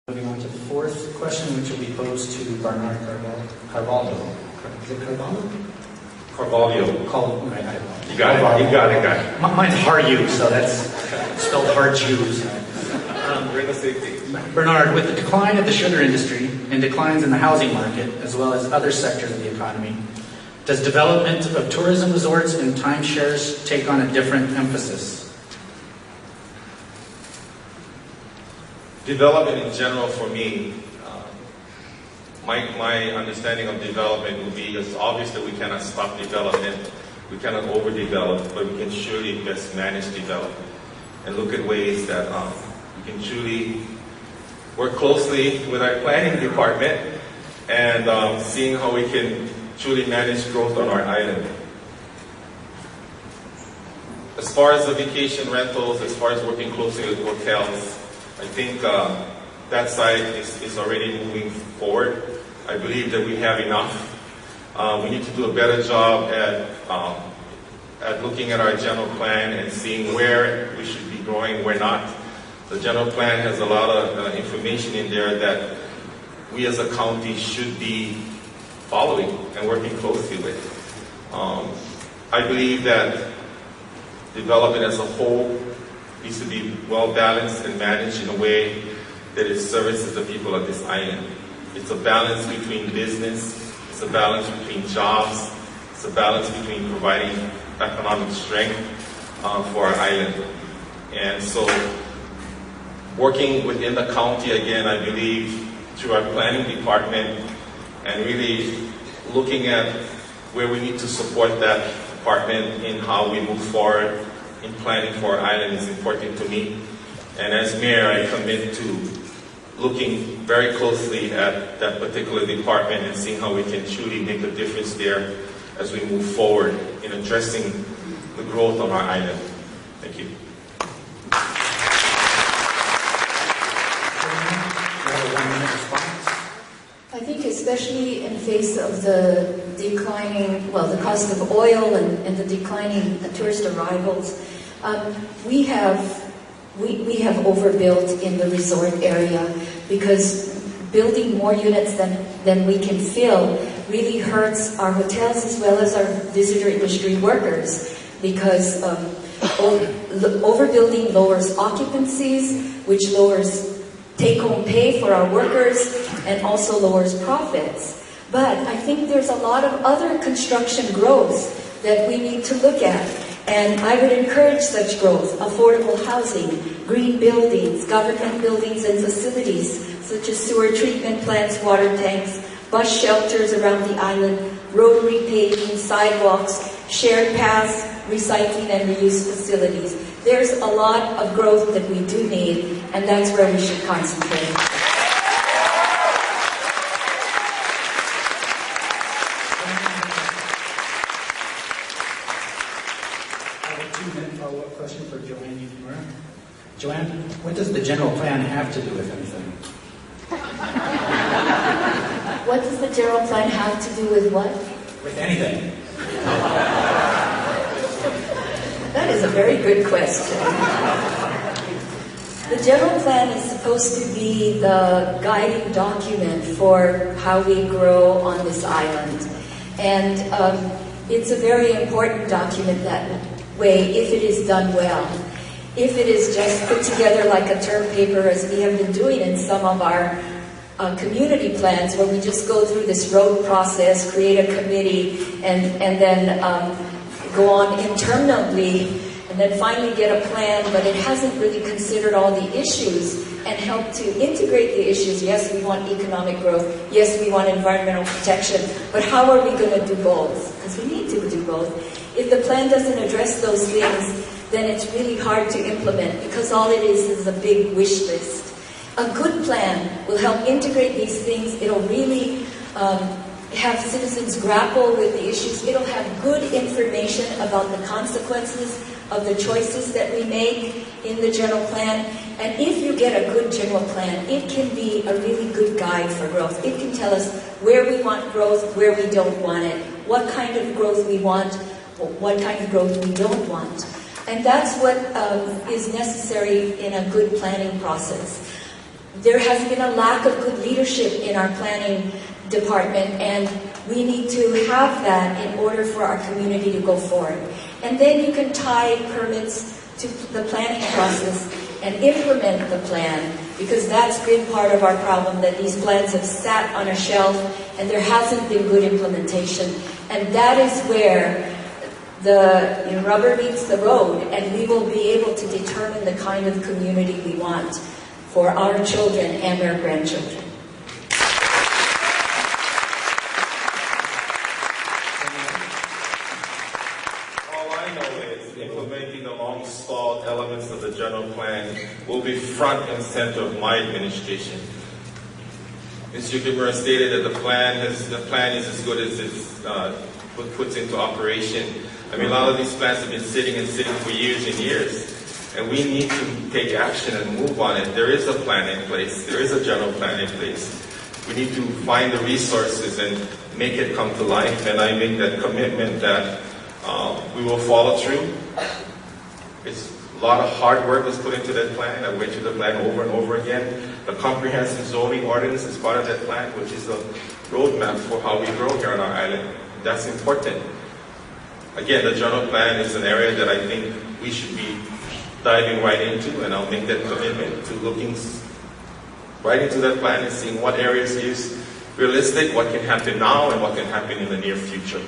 Moving on to the fourth question, which will be posed to Bernard Carvalho. Is it Carvalho? Carvalho. You got it. You got it, guy. Mine's Har-U, so that's spelled Har-Jews. We're in the same thing. Bernard, with the decline of the sugar industry and declines in the housing market, as well as other sectors of the economy, does development of tourism resorts and timeshares take on a different emphasis? Development in general for me, my understanding of development would be it's obvious that we cannot stop development, we cannot overdevelop, but we can surely best manage development and look at ways that we can truly work closely with our planning department and seeing how we can truly manage growth on our island. As far as the vacation rentals, as far as working closely with hotels, I think that side is already moving forward. I believe that we have enough. We need to do a better job at looking at our general plan and seeing where we should be growing, where not. The general plan has a lot of information in there that we as a county should be following and working closely with. I believe that development as a whole needs to be well balanced and managed in a way that it services the people of this island. It's a balance between business, it's a balance between jobs, it's a balance between providing economic strength for our island. And so, working within the county again, I believe, through our planning department, and really looking at where we need to support that department in how we move forward in planning for our island is important to me. And as mayor, I commit to looking very closely at that particular department and seeing how we can truly make a difference there as we move forward in addressing the growth on our island. Thank you. I think especially in face of the declining, the cost of oil and the declining tourist arrivals, we have overbuilt in the resort area because building more units than we can fill really hurts our hotels as well as our visitor industry workers, because overbuilding lowers occupancies, which lowers take-home pay for our workers and also lowers profits. But I think there's a lot of other construction growth that we need to look at. And I would encourage such growth: affordable housing, green buildings, government buildings and facilities, such as sewer treatment plants, water tanks, bus shelters around the island, road repaving, sidewalks, shared paths, recycling and reuse facilities. There's a lot of growth that we do need, and that's where we should concentrate. Follow-up question for Joanne Eucamara. Joanne, what does the general plan have to do with anything? What does the general plan have to do with what? With anything. That is a very good question. The general plan is supposed to be the guiding document for how we grow on this island. And it's a very important document that way if it is done well. If it is just put together like a term paper, as we have been doing in some of our community plans, where we just go through this road process, create a committee, and then go on interminably, and then finally get a plan, but it hasn't really considered all the issues and helped to integrate the issues. Yes, we want economic growth. Yes, we want environmental protection. But how are we going to do both? Because we need to do both. If the plan doesn't address those things, then it's really hard to implement, because all it is a big wish list. A good plan will help integrate these things. It'll really have citizens grapple with the issues. It'll have good information about the consequences of the choices that we make in the general plan. And if you get a good general plan, it can be a really good guide for growth. It can tell us where we want growth, where we don't want it, what kind of growth we want, what kind of growth we don't want. And that's what is necessary in a good planning process. there has been a lack of good leadership in our planning department, and we need to have that in order for our community to go forward. And then you can tie permits to the planning process and implement the plan, because that's been part of our problem, that these plans have sat on a shelf and there hasn't been good implementation. And that is where the rubber meets the road, and we will be able to determine the kind of community we want for our children and our grandchildren. All I know is implementing the long-stalled elements of the general plan will be front and center of my administration. Mr. Kimura stated that the plan is as good as it's puts into operation. I mean, a lot of these plans have been sitting for years and years, and we need to take action and move on it. There is a plan in place. There is a general plan in place. We need to find the resources and make it come to life, and I make that commitment that we will follow through. It's a lot of hard work was put into that plan. I went through the plan over and over again. The comprehensive zoning ordinance is part of that plan, which is a roadmap for how we grow here on our island. That's important. Again, the general plan is an area that I think we should be diving right into, and I'll make that commitment to looking right into that plan and seeing what areas is realistic, what can happen now, and what can happen in the near future.